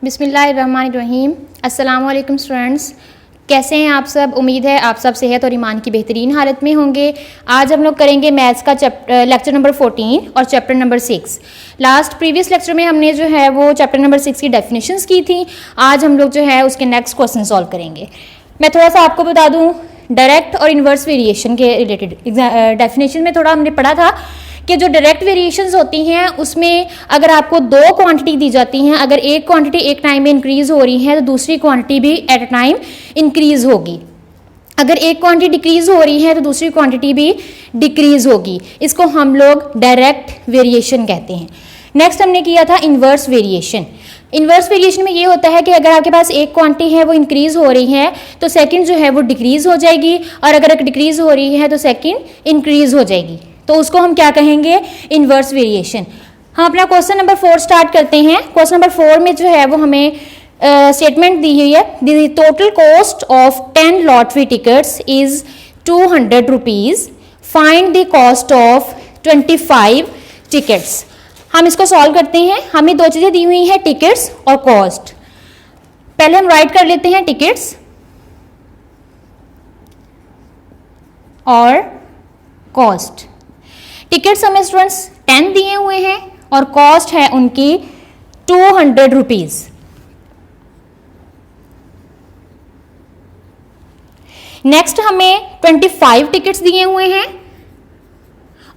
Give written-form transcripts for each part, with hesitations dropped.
बिस्मिल्लाहिर्रहमानिर्रहीम। अस्सलाम वालेकुम स्टूडेंट्स, कैसे हैं आप सब। उम्मीद है आप सब सेहत और ईमान की बेहतरीन हालत में होंगे। आज हम लोग करेंगे मैथ्स का लेक्चर नंबर 14 और चैप्टर नंबर 6। प्रीवियस लेक्चर में हमने जो है वो चैप्टर नंबर 6 की डेफिनेशंस की थी। आज हम लोग जो है उसके नेक्स्ट क्वेश्चन सॉल्व करेंगे। मैं थोड़ा सा आपको बता दूं, डायरेक्ट और इन्वर्स वेरिएशन के रिलेटेड डेफिनेशन में थोड़ा हमने पढ़ा था कि जो डायरेक्ट वेरिएशंस होती हैं उसमें अगर आपको दो क्वांटिटी दी जाती हैं, अगर एक क्वांटिटी एक टाइम में इंक्रीज हो रही है तो दूसरी क्वांटिटी भी एट अ टाइम इंक्रीज होगी। अगर एक क्वांटिटी डिक्रीज हो रही है तो दूसरी क्वांटिटी भी डिक्रीज होगी। इसको हम लोग डायरेक्ट वेरिएशन कहते हैं। नेक्स्ट हमने किया था इन्वर्स वेरिएशन। इन्वर्स वेरिएशन में ये होता है कि अगर आपके पास एक क्वांटिटी है वो इंक्रीज हो रही है तो सेकंड जो है वो डिक्रीज हो जाएगी, और अगर डिक्रीज हो रही है तो सेकंड इंक्रीज हो जाएगी। तो उसको हम क्या कहेंगे, इन्वर्स वेरिएशन। हम अपना क्वेश्चन नंबर 4 स्टार्ट करते हैं। क्वेश्चन नंबर 4 में जो है वो हमें स्टेटमेंट दी हुई है, the total cost of 10 lottery tickets is 200 rupees, find the cost of 25 tickets. हम इसको सॉल्व करते हैं। हमें दो चीजें दी हुई हैं, टिकट्स और कॉस्ट। पहले हम राइट कर लेते हैं टिकट्स और कॉस्ट। टिकट्स हमें स्टूडेंट्स 10 दिए हुए हैं और कॉस्ट है उनकी 200 रुपीज। नेक्स्ट हमें 25 टिकट्स दिए हुए हैं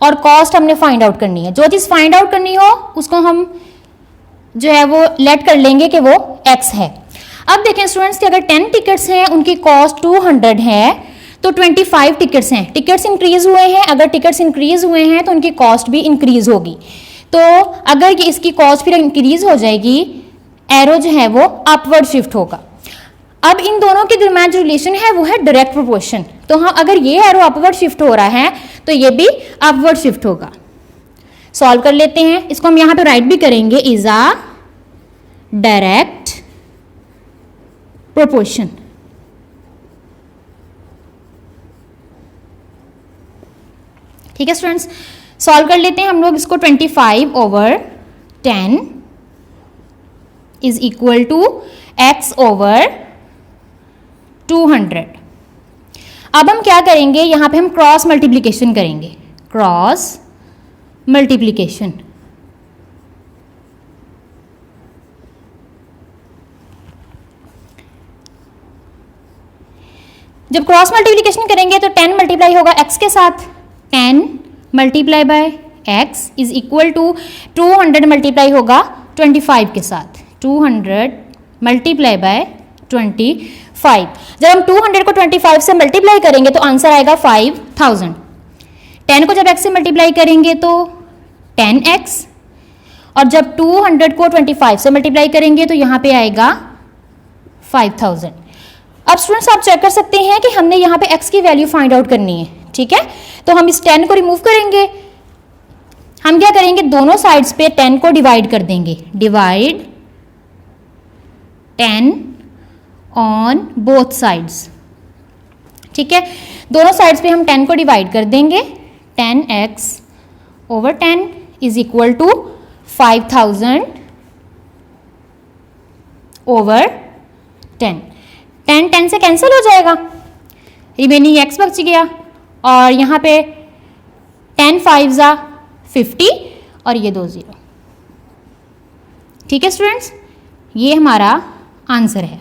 और कॉस्ट हमने फाइंड आउट करनी है। जो चीज फाइंड आउट करनी हो उसको हम जो है वो लेट कर लेंगे कि वो x है। अब देखें स्टूडेंट्स कि अगर 10 टिकट्स हैं उनकी कॉस्ट 200 है तो 25 टिकट्स हैं, टिकट्स इंक्रीज हुए हैं। अगर टिकट्स इंक्रीज हुए हैं तो उनकी कॉस्ट भी इंक्रीज होगी। तो अगर इसकी कॉस्ट फिर इंक्रीज हो जाएगी, एरो जो है वो अपवर्ड शिफ्ट होगा। अब इन दोनों के दरमियान जो रिलेशन है वो है डायरेक्ट प्रोपोर्शन। तो हाँ, अगर ये एरो अपवर्ड शिफ्ट हो रहा है तो ये भी अपवर्ड शिफ्ट होगा। सॉल्व कर लेते हैं। इसको हम यहां पे राइट भी करेंगे, इज अ डायरेक्ट प्रोपोर्शन। ठीक है स्टूडेंट्स, सॉल्व कर लेते हैं हम लोग इसको। 25 over 10 is equal to x over 200। अब हम क्या करेंगे, यहां पे हम क्रॉस मल्टीप्लीकेशन करेंगे, क्रॉस मल्टीप्लीकेशन। जब क्रॉस मल्टीप्लीकेशन करेंगे तो 10 मल्टीप्लाई होगा x के साथ, 10 multiply by x is equal to 200 multiply होगा 25 के साथ, 200 मल्टीप्लाई बाय 25। जब हम 200 को 25 से मल्टीप्लाई करेंगे तो आंसर आएगा 5000। 10 को जब x से मल्टीप्लाई करेंगे तो 10x, और जब 200 को 25 से मल्टीप्लाई करेंगे तो यहां पे आएगा 5000। अब स्टूडेंट्स आप चेक कर सकते हैं कि हमने यहाँ पे x की वैल्यू फाइंड आउट करनी है। ठीक है, तो हम इस 10 को रिमूव करेंगे। हम क्या करेंगे, दोनों साइड्स पे 10 को डिवाइड कर देंगे, डिवाइड 10 ऑन बोथ साइड्स। ठीक है, दोनों साइड्स पे हम 10 को डिवाइड कर देंगे। 10x over 10 is equal to 5000 over 10। 10 से कैंसिल हो जाएगा, रिमेनिंग x बच गया, और यहाँ पे 10 5 जा 50 और ये 2 0। ठीक है स्टूडेंट्स, ये हमारा आंसर है।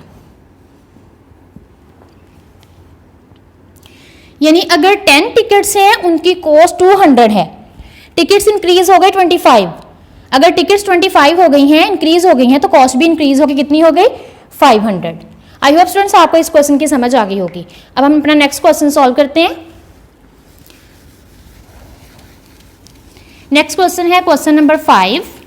यानी अगर 10 टिकट्स हैं उनकी कॉस्ट 200 है, टिकट्स इंक्रीज हो गए 25। अगर टिकट्स 25 हो गई हैं, इंक्रीज हो गई हैं, तो कॉस्ट भी इंक्रीज होगी, कितनी हो गई, 500। आई होप स्टूडेंट्स आपको इस क्वेश्चन की समझ आ गई होगी। अब हम अपना नेक्स्ट क्वेश्चन सॉल्व करते हैं। नेक्स्ट क्वेश्चन है क्वेश्चन नंबर 5।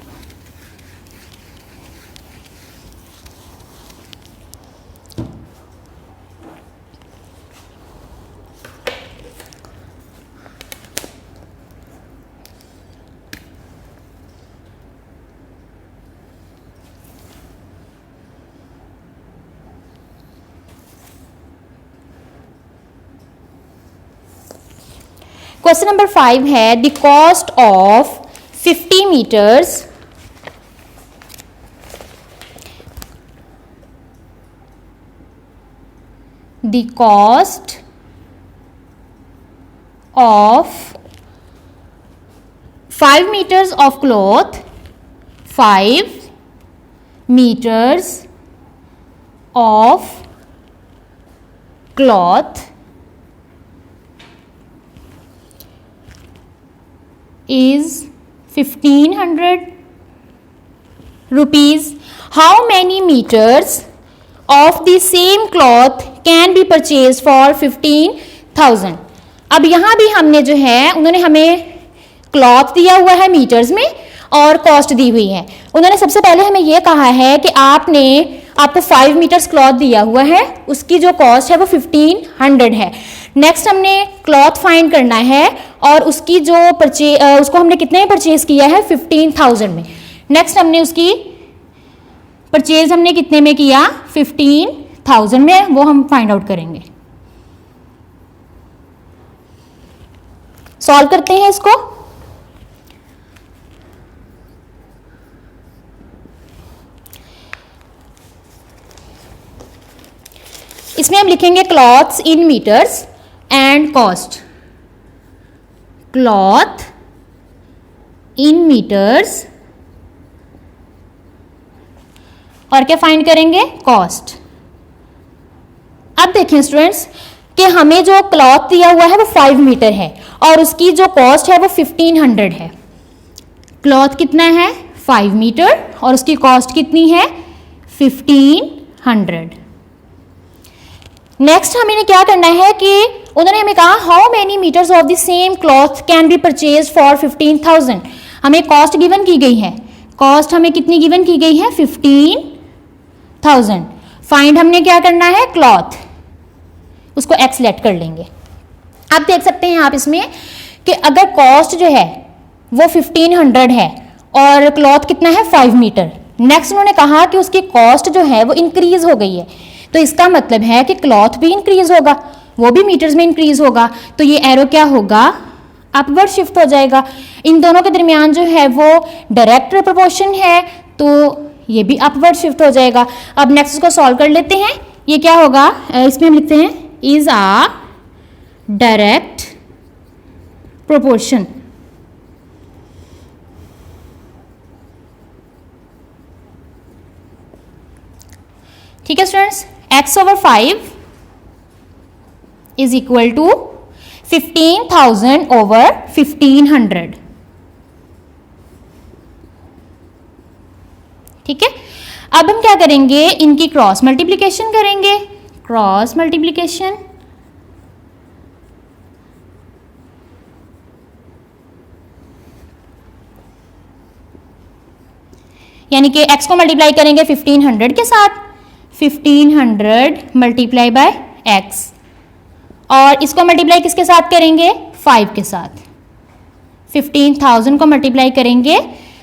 क्वेश्चन नंबर 5 है, the cost of 50 metres the cost of 5 meters of cloth, 5 meters of cloth is 1500 rupees. How many meters of the same cloth can be purchased for 15,000? अब यहाँ भी हमने जो है उन्होंने हमें क्लॉथ दिया हुआ है मीटर्स में और कॉस्ट दी हुई है। उन्होंने सबसे पहले हमें यह कहा है कि आपको 5 मीटर्स क्लॉथ दिया हुआ है, उसकी जो कॉस्ट है वो 1500 है। नेक्स्ट हमने क्लॉथ फाइंड करना है और उसकी जो उसको हमने कितने में परचेज किया है 15,000 में। नेक्स्ट हमने उसकी परचेज हमने कितने में किया 15,000 में, वो हम फाइंड आउट करेंगे। सॉल्व करते हैं इसको। इसमें हम लिखेंगे clothes in metres and cost. Cloth in metres और क्या फाइंड करेंगे कॉस्ट। अब देखें स्टूडेंट्स कि हमें जो क्लॉथ दिया हुआ है वो 5 मीटर है और उसकी जो कॉस्ट है वो 1500 है। क्लॉथ कितना है 5 मीटर और उसकी कॉस्ट कितनी है 1500। नेक्स्ट हमें क्या करना है कि उन्होंने हमें कहा how many metres of the same cloth can be purchase for 15,000। हमें कॉस्ट गिवन की गई है, कॉस्ट हमें कितनी गिवन की गई है 15,000। फाइंड हमने क्या करना है क्लॉथ, उसको एक्स लेट कर लेंगे। आप देख सकते हैं आप इसमें कि अगर कॉस्ट जो है वो 1500 है और क्लॉथ कितना है 5 मीटर। नेक्स्ट उन्होंने कहा कि उसकी कॉस्ट जो है वो इंक्रीज हो गई है, तो इसका मतलब है कि क्लॉथ भी इंक्रीज होगा, वो भी मीटर्स में इंक्रीज होगा। तो ये एरो क्या होगा अपवर्ड शिफ्ट हो जाएगा। इन दोनों के दरमियान जो है वो डायरेक्ट प्रोपोर्शन है, तो ये भी अपवर्ड शिफ्ट हो जाएगा। अब नेक्स्ट इसको सॉल्व कर लेते हैं। ये क्या होगा, इसमें हम लिखते हैं इज आ डायरेक्ट प्रोपोर्शन। ठीक है students, x/5 is equal to 15,000 over 1500। ठीक है, अब हम क्या करेंगे, इनकी क्रॉस मल्टीप्लिकेशन करेंगे। क्रॉस मल्टीप्लिकेशन यानी कि x को मल्टीप्लाई करेंगे 1500 के साथ, 1500 मल्टीप्लाई बाय x, और इसको मल्टीप्लाई किसके साथ करेंगे 5 के साथ। 15,000 को मल्टीप्लाई करेंगे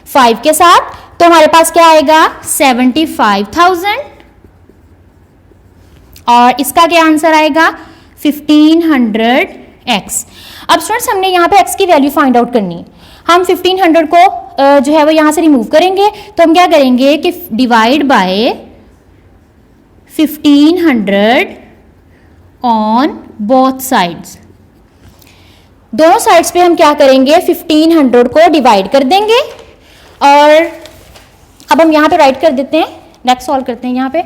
5 के साथ तो हमारे पास क्या आएगा 75,000, और इसका क्या आंसर आएगा 1500x। अब स्टूडेंट्स हमने यहाँ पे x की वैल्यू फाइंड आउट करनी है। हम 1500 को जो है वो यहाँ से रिमूव करेंगे, तो हम क्या करेंगे कि divide by 1500 on both sides. दोनों साइड्स पे हम क्या करेंगे 1500 को डिवाइड कर देंगे, और अब हम यहाँ पे राइट कर देते हैं। नेक्स्ट सॉल्व करते हैं यहाँ पे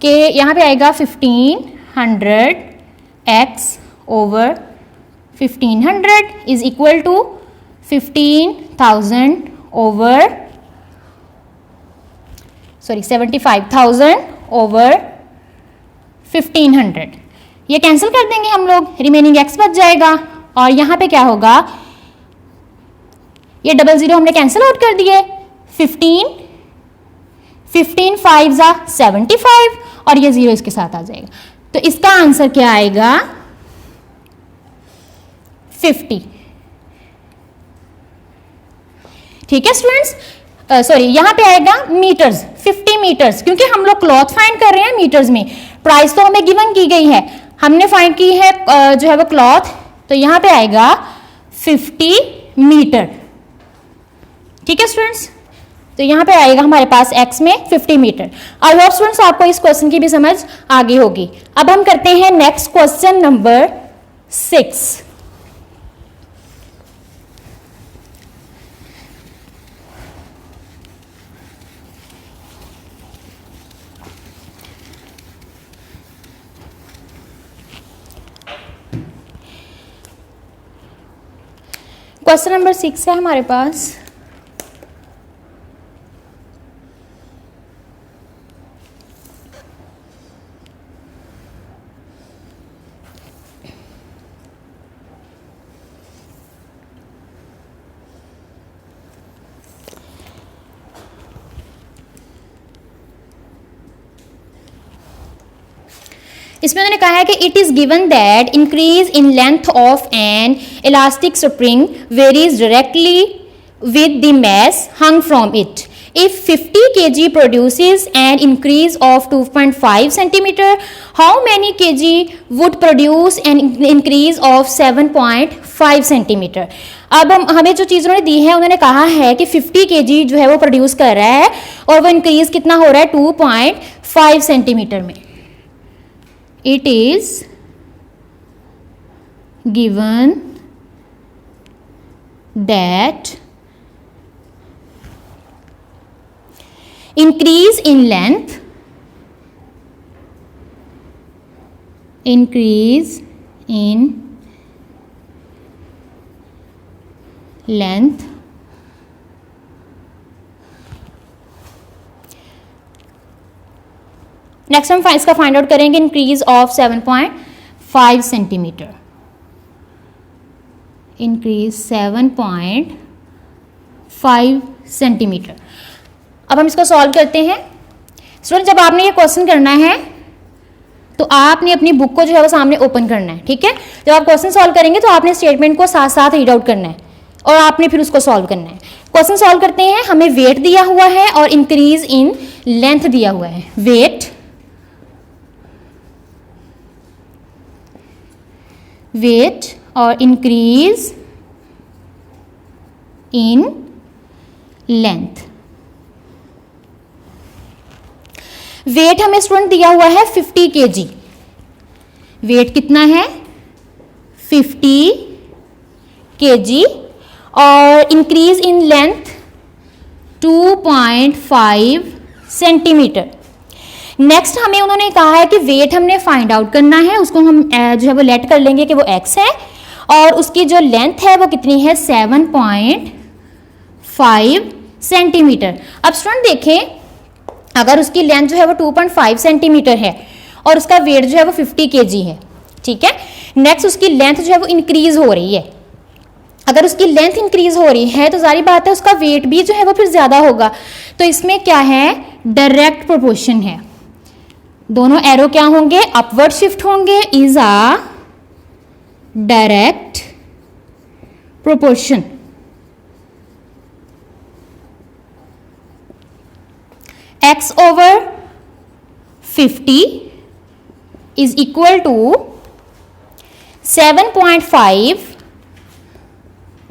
कि यहाँ पे आएगा 1500x over 1500 is equal to 15,000 over 75,000 over 1500। ये कैंसिल कर देंगे हम लोग, रिमेनिंग x बच जाएगा, और यहाँ पे क्या होगा, ये 00 हमने कैंसिल आउट कर दिए। 15 5 जा 75 और ये 0 इसके साथ आ जाएगा, तो इसका आंसर क्या आएगा 50। ठीक है स्टूडेंट्स, सॉरी यहाँ पे आएगा मीटर्स, 50 मीटर्स, क्योंकि हम लोग क्लॉथ फाइंड कर रहे हैं मीटर्स में। प्राइस तो हमें गिवन की गई है, हमने फाइंड की है जो है वो क्लॉथ, तो यहाँ पे आएगा 50 मीटर। ठीक है स्टूडेंट्स, तो यहाँ पे आएगा हमारे पास x में 50 मीटर। आई होप स्टूडेंट्स आपको इस क्वेश्चन की भी समझ आगे होगी। अब हम करते हैं next question number 6। Question number 6 है हमारे पास। इसमें उन्होंने कहा है कि it is given that increase in length of N elastic spring varies directly with the mass hung from it. If 50 kg produces an increase of 2.5 centimeter, how many kg would produce an increase of 7.5 centimeter? अब हमें जो चीज़ उन्होंने दी है, उन्होंने कहा है कि 50 kg जो है वो प्रोड्यूस कर रहा है और वो इंक्रीज कितना हो रहा है 2.5 सेंटीमीटर में। It is given that increase in length next हम इसका फाइंड आउट करेंगे। Increase of 7.5 centimetre, increase 7.5 centimetre. अब हम इसको सॉल्व करते हैं। स्टूडेंट जब आपने ये क्वेश्चन करना है तो आपने अपनी बुक को जो है वो सामने ओपन करना है, ठीक है। जब आप क्वेश्चन सॉल्व करेंगे तो आपने स्टेटमेंट को साथ साथ रीड आउट करना है और आपने फिर उसको सॉल्व करना है। क्वेश्चन सॉल्व करते हैं। हमें वेट दिया हुआ है और इंक्रीज इन लेंथ दिया हुआ है। वेट और इंक्रीज इन लेंथ। वेट हमें स्टूडेंट दिया हुआ है 50 kg। वेट कितना है 50 kg और increase in length 2.5 centimetre. Next हमें उन्होंने कहा है कि वेट हमने फाइंड आउट करना है, उसको हम जो है वो लेट कर लेंगे कि वो x है और उसकी जो लेंथ है वो कितनी है 7.5 सेंटीमीटर। अब स्टूडेंट देखें, अगर उसकी लेंथ जो है वो 2.5 सेंटीमीटर है और उसका वेट जो है वो 50 kg है, ठीक है। नेक्स्ट उसकी लेंथ जो है वो इंक्रीज हो रही है। अगर उसकी लेंथ इंक्रीज हो रही है तो जारी बात है उसका वेट भी जो है वो फिर ज्यादा होगा। तो इसमें क्या है, डायरेक्ट प्रोपोर्शन है। दोनों एरो क्या होंगे, अपवर्ड शिफ्ट होंगे। Is a direct proportion. x over 50 is equal to 7.5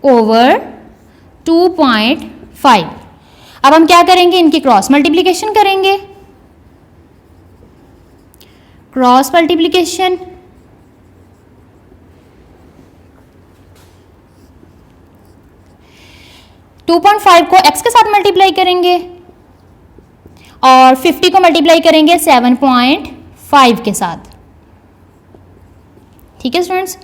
over 2.5। अब हम क्या करेंगे, इनकी क्रॉस मल्टीप्लिकेशन करेंगे। क्रॉस मल्टीप्लिकेशन 2.5 को x के साथ मल्टीप्लाई करेंगे और 50 को मल्टीप्लाई करेंगे 7.5 के साथ, ठीक है स्टूडेंट्स।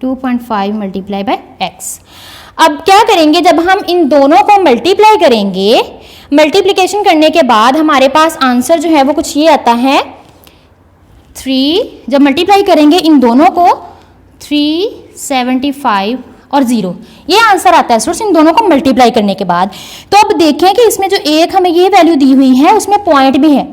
2.5 multiply by x। अब क्या करेंगे, जब हम इन दोनों को मल्टीप्लाई करेंगे, मल्टीप्लिकेशन करने के बाद हमारे पास आंसर जो है वो कुछ ये आता है 3। जब मल्टीप्लाई करेंगे इन दोनों को 375 और 0, ये आंसर आता है स्टूडेंट्स इन दोनों को मल्टीप्लाई करने के बाद। तो अब देखें कि इसमें जो एक हमें ये वैल्यू दी हुई है उसमें पॉइंट भी है,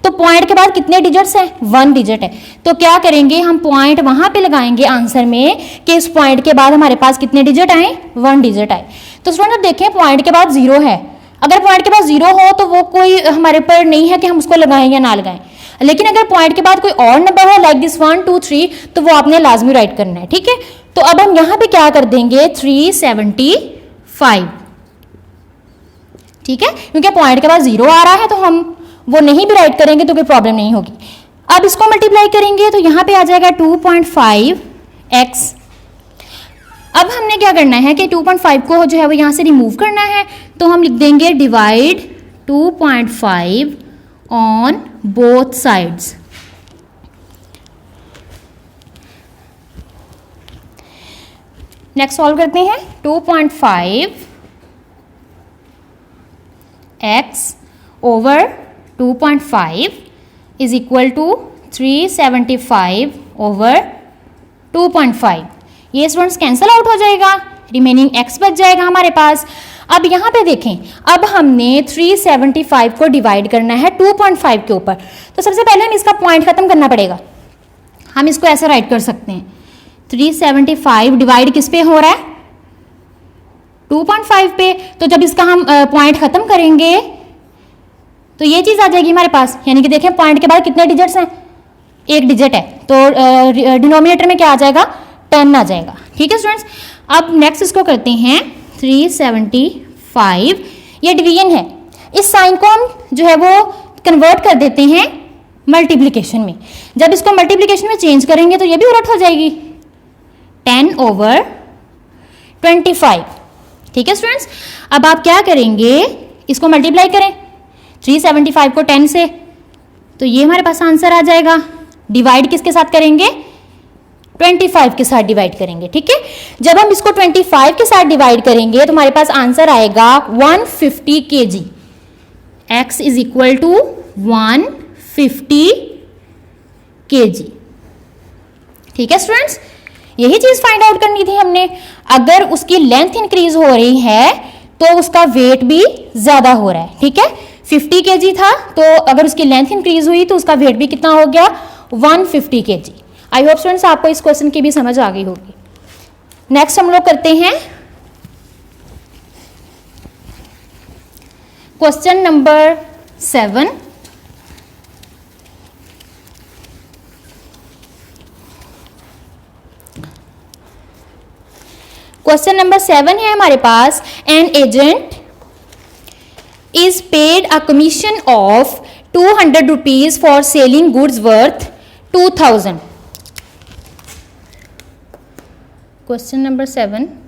तो पॉइंट के बाद कितने डिजिट्स हैं, 1 डिजिट है। तो क्या करेंगे, हम पॉइंट वहां पे लगाएंगे आंसर में कि इस पॉइंट के बाद हमारे पास कितने डिजिट आए, 1 डिजिट आए। तो स्टूडेंट देखें पॉइंट के बाद 0 है। अगर पॉइंट के बाद 0 हो तो वो कोई हमारे पर नहीं है कि हम उसको लगाएं या ना लगाएं, लेकिन अगर पॉइंट के बाद कोई और नंबर हो लाइक दिस 1 2 3 तो वो आपने लाजमी राइट करना है, ठीक है। तो अब हम यहाँ पे क्या कर देंगे 375। ठीक है, क्योंकि पॉइंट के बाद 0 आ रहा है तो हम वो नहीं भी राइट करेंगे तो कोई प्रॉब्लम नहीं होगी। अब इसको मल्टीप्लाई करेंगे तो यहाँ पे आ जाएगा 2.5x। अब हमने क्या करना है कि 2.5 को जो है वो यहाँ से रिमूव करना है, तो हम लिख देंगे divide 2.5 on both sides. Next solve करते हैं। 2.5x over 2.5 is equal to 375 over 2.5। ये स्टूडेंट्स कैंसल आउट हो जाएगा, रिमेनिंग x बच जाएगा हमारे पास। अब यहाँ पे देखें, अब हमने 375 को डिवाइड करना है 2.5 के ऊपर, तो सबसे पहले हम इसका पॉइंट खत्म करना पड़ेगा। हम इसको ऐसे राइट कर सकते हैं, 375 डिवाइड किस पे हो रहा है, 2.5 पे। तो जब इसका हम पॉइंट खत्म करेंगे तो ये चीज आ जाएगी हमारे पास, यानी कि देखें पॉइंट के बाद कितने डिजिट्स हैं, एक डिजिट है, तो डिनोमिनेटर में क्या आ जाएगा, 10 आ जाएगा। ठीक है स्टूडेंट्स, अब नेक्स्ट इसको करते हैं 375, ये डिवीजन है, इस साइन को हम जो है वो कन्वर्ट कर देते हैं मल्टीप्लिकेशन में। जब इसको मल्टीप्लिकेशन में चेंज करेंगे तो ये भी उलट हो जाएगी, 10 ओवर 25। ठीक है स्टूडेंट्स, अब आप क्या करेंगे, इसको मल्टीप्लाई करें 375 को 10 से, तो ये हमारे पास आंसर आ जाएगा। डिवाइड किसके साथ करेंगे, 25 के साथ डिवाइड करेंगे। ठीक है, जब हम इसको 25 के साथ डिवाइड करेंगे तो हमारे पास आंसर आएगा 150 kg। x is equal to 150 kg। ठीक है स्टूडेंट्स, यही चीज फाइंड आउट करनी थी हमने। अगर उसकी लेंथ इंक्रीज हो रही है तो उसका वेट भी ज्यादा हो रहा है। ठीक है, 50 kg था, तो अगर उसकी लेंथ इंक्रीज हुई तो उसका वेट भी कितना हो गया, 150 kg। आई होप स्टूडेंट्स आपको इस क्वेश्चन की भी समझ आ गई होगी। नेक्स्ट हम लोग करते हैं क्वेश्चन नंबर 7। क्वेश्चन नंबर 7 है हमारे पास, an agent is paid a commission of 200 rupees for selling goods worth 2000. Question number 7.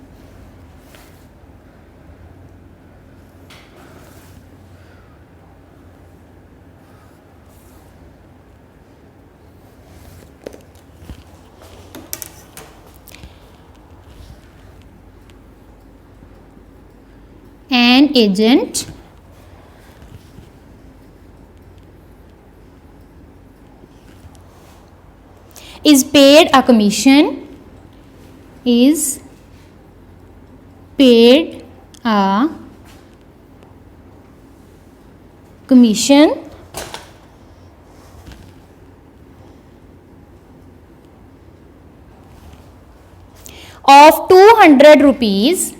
An agent is paid a commission, is paid a commission of 200 rupees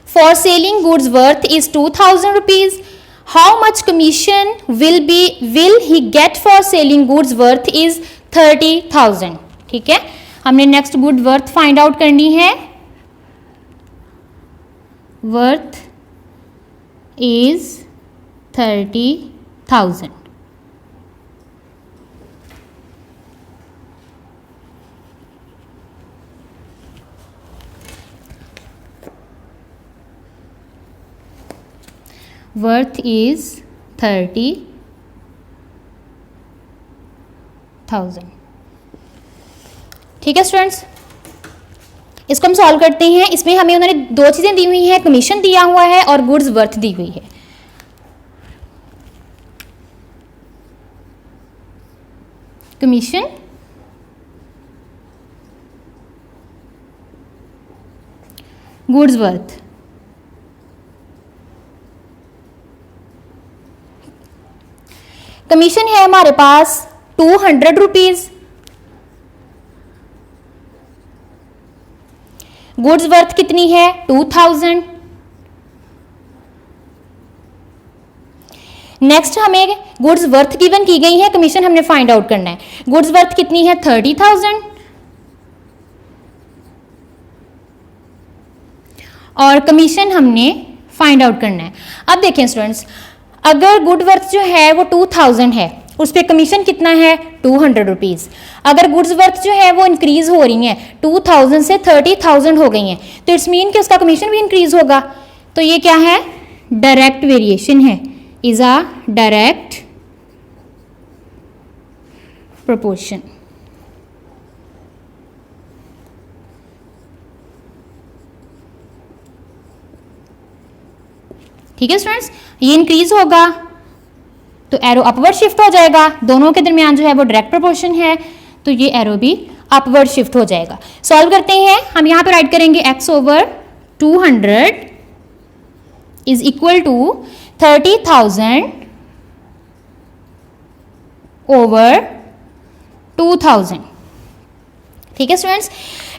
for selling goods worth is 2000 rupees. How much commission will he get for selling goods worth is 30,000. ठीक है, हमने next good worth find out करनी है। Worth is 30,000। Worth is 30,000। ठीक है students, इसको हम solve करते हैं। इसमें हमें उन्होंने दो चीजें दी हुई हैं, कमीशन दिया हुआ है और गुड्स वर्थ दी हुई है। कमीशन गुड्स वर्थ, कमीशन है हमारे पास 200 रुपीज, गुड्स वर्थ कितनी है 2000। नेक्स्ट हमें गुड्स वर्थ गिवन की गई है, कमीशन हमने फाइंड आउट करना है। गुड्स वर्थ कितनी है 30,000 और कमीशन हमने फाइंड आउट करना है। अब देखें स्टूडेंट्स, अगर गुड वर्थ जो है वो 2000 है, उस पर कमीशन कितना है 200 रुपीज़। अगर गुड्स वर्थ जो है वो इंक्रीज हो रही है 2000 से 30,000 हो गई हैं, तो इट्स मीन कि उसका कमीशन भी इंक्रीज होगा। तो ये क्या है, डायरेक्ट वेरिएशन है, इज अ डायरेक्ट प्रोपोर्शन। ठीक है स्टूडेंट्स, ये इंक्रीज होगा तो एरो अपवर्ड शिफ्ट हो जाएगा, दोनों के दरमियान जो है वो डायरेक्ट प्रोपोर्शन है, तो ये एरो भी अपवर्ड शिफ्ट हो जाएगा। सॉल्व करते हैं, हम यहां पे राइट करेंगे x over 200 is equal to 30,000 over 2000। ठीक है स्टूडेंट्स,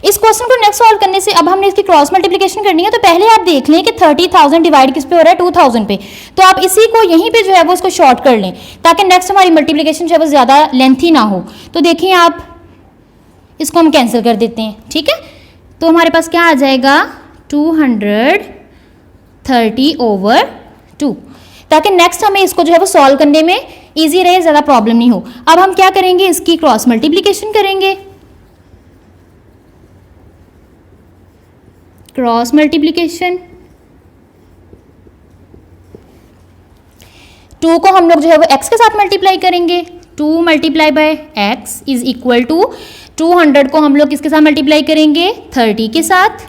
इस क्वेश्चन को नेक्स्ट सॉल्व करने से अब हमने इसकी क्रॉस मल्टीप्लिकेशन करनी है, तो पहले आप देख लें कि 30,000 डिवाइड किस पे हो रहा है 2000 पे, तो आप इसी को यहीं पे जो है वो इसको शॉर्ट कर लें ताकि नेक्स्ट हमारी मल्टीप्लिकेशन जो है वो ज़्यादा लेंथी ना हो। तो देखिए आप, इसको हम कैंसिल कर देते हैं। ठीक है, तो हमारे पास क्या आ जाएगा 230 ओवर 2, ताकि नेक्स्ट हमें इसको जो है वो सॉल्व करने में ईजी रहे, ज़्यादा प्रॉब्लम नहीं हो। अब हम क्या करेंगे, इसकी क्रॉस मल्टीप्लिकेशन करेंगे। क्रॉस मल्टीप्लिकेशन 2 को हम लोग जो है वो x के साथ मल्टीप्लाई करेंगे, 2 multiply by x is equal to 200 को हम लोग किसके साथ मल्टीप्लाई करेंगे 30 के साथ।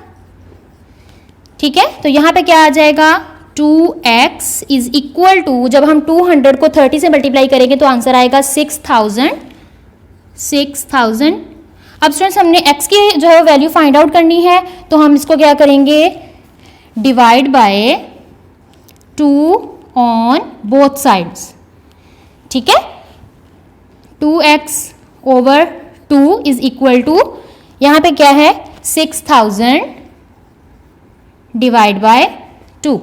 ठीक है, तो यहां पे क्या आ जाएगा 2x इज इक्वल टू, जब हम 200 को 30 से मल्टीप्लाई करेंगे तो आंसर आएगा 6,000। अब स्टूडेंट्स हमने x की जो है वैल्यू फाइंड आउट करनी है, तो हम इसको क्या करेंगे divide by 2 on both sides. ठीक है, 2x over 2 is equal to, यहां पे क्या है 6,000 डिवाइड बाय 2,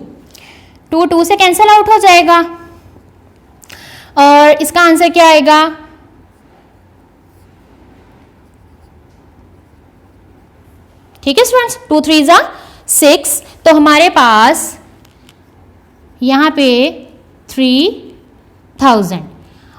2 से कैंसिल आउट हो जाएगा और इसका आंसर क्या आएगा, ठीक है स्टूडेंट्स 2 3 जा 6, तो हमारे पास यहां पे 3,000।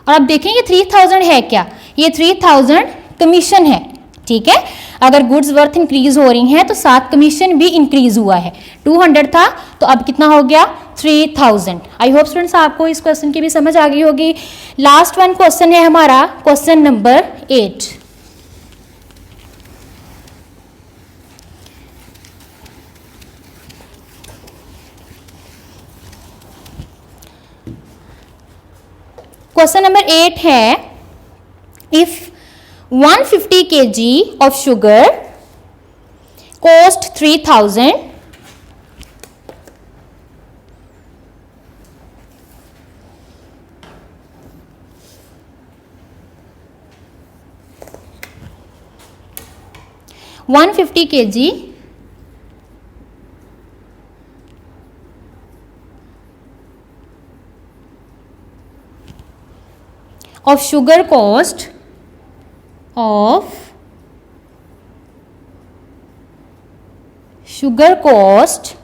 और अब देखेंगे 3,000 है क्या, ये 3,000 कमीशन है। ठीक है, अगर गुड्स वर्थ इंक्रीज हो रही हैं तो साथ कमीशन भी इंक्रीज हुआ है, 200 था तो अब कितना हो गया 3,000। आई होप स्टूडेंट्स आपको इस क्वेश्चन की भी समझ आ गई होगी। लास्ट वन क्वेश्चन है हमारा क्वेश्चन नंबर 8। क्वेश्चन नंबर 8 है, if 150 kg of sugar cost 3,000, kg of sugar cost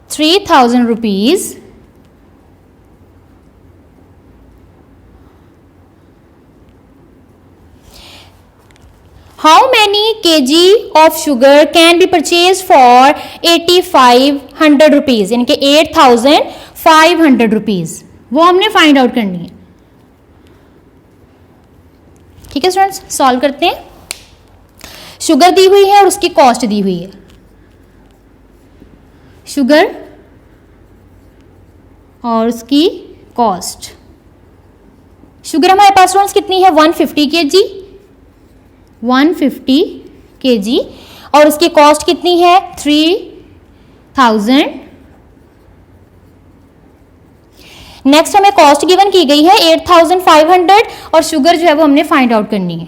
3,000 rupees, how many kg of sugar can be purchased for 8,500 rupees, यानी कि 8,500 rupees, वो हमने फाइंड आउट करनी है। ठीक है स्टूडेंट्स, सॉल्व करते हैं। शुगर दी हुई है और उसकी कॉस्ट दी हुई है, शुगर और उसकी कॉस्ट। शुगर हमारे पास स्टूडेंट्स कितनी है 150 kg और उसकी कॉस्ट कितनी है 3,000। नेक्स्ट हमें कॉस्ट गिवन की गई है 8,500 और शुगर जो है वो हमने फाइंड आउट करनी है।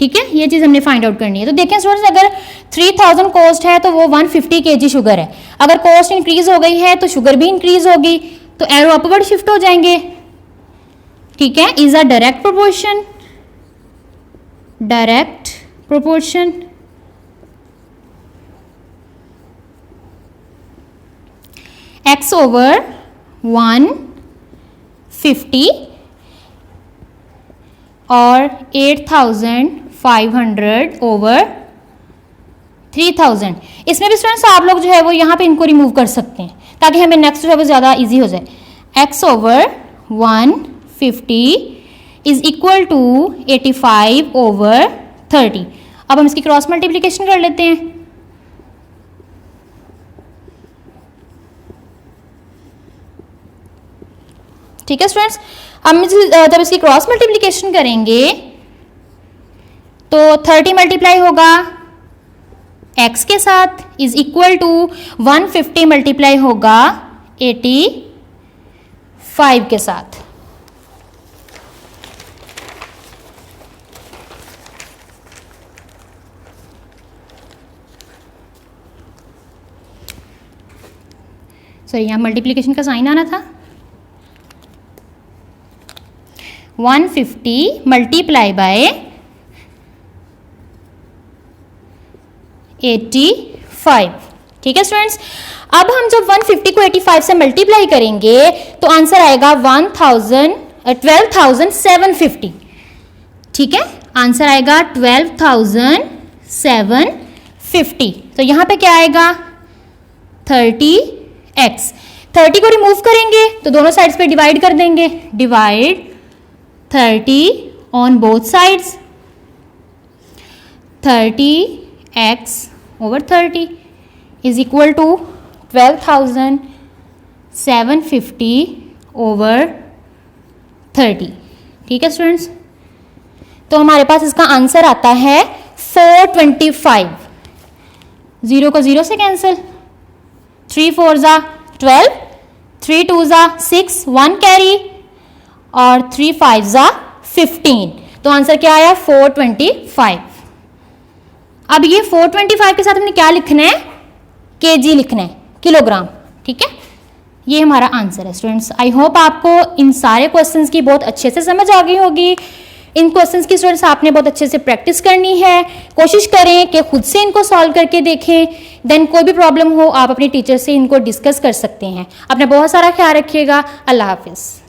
ठीक है, ये चीज़ हमने फाइंड आउट करनी है। तो देखें स्टूडेंट्स, अगर 3000 कॉस्ट है तो वो 150 kg शुगर है। अगर कॉस्ट इंक्रीज हो गई है तो शुगर भी इंक्रीज होगी, तो एरो अपवर्ड शिफ्ट हो जाएंगे। ठीक है, is a direct proportion, direct proportion. x over 150 और 8500 ओवर 3000। इसमें भी स्टूडेंट्स आप लोग जो है वो यहाँ पे इनको रिमूव कर सकते हैं ताकि हमें नेक्स्ट जो है वो ज़्यादा इजी हो जाए। x over 150 is equal to 85 over 30। अब हम इसकी क्रॉस मल्टीप्लिकेशन कर लेते हैं। ठीक है स्टूडेंट्स, हम जब इसकी क्रॉस मल्टीप्लिकेशन करेंगे तो 30 मल्टीप्लाई होगा x के साथ इज इक्वल टू 150 मल्टीप्लाई होगा 85 के साथ। सॉरी, यहाँ मल्टीप्लिकेशन का साइन आना था। 150 मल्टीप्लाई बाय 85। ठीक है स्टूडेंट्स, अब हम जब 150 को 85 से मल्टीप्लाई करेंगे तो आंसर आएगा 12,750। ठीक है, आंसर आएगा 12,750। तो यहां पे क्या आएगा 30x। 30 को रिमूव करेंगे तो दोनों साइड्स पे डिवाइड कर देंगे। Divide 30 on both sides, 30x over 30 is equal to 12,750 over 30। ठीक है स्टूडेंट्स, तो हमारे पास इसका आंसर आता है 425। 0 को 0 से कैंसिल, 3 4 ज़ा 12, 3 2 ज़ा 6, 1 कैरी और 3 5 ज़ा 15। तो आंसर क्या आया 425। अब ये 425 के साथ हमने क्या लिखना है, केजी लिखना है, किलोग्राम। ठीक है, ये हमारा आंसर है स्टूडेंट्स। आई होप आपको इन सारे क्वेश्चंस की बहुत अच्छे से समझ आ गई होगी। इन क्वेश्चंस की स्टूडेंट्स आपने बहुत अच्छे से प्रैक्टिस करनी है। कोशिश करें कि खुद से इनको सॉल्व करके देखें। देन कोई भी प्रॉब्लम हो आप अपने टीचर से इनको डिस्कस कर सकते हैं। अपना बहुत सारा ख्याल रखिएगा। अल्लाह हाफिज़।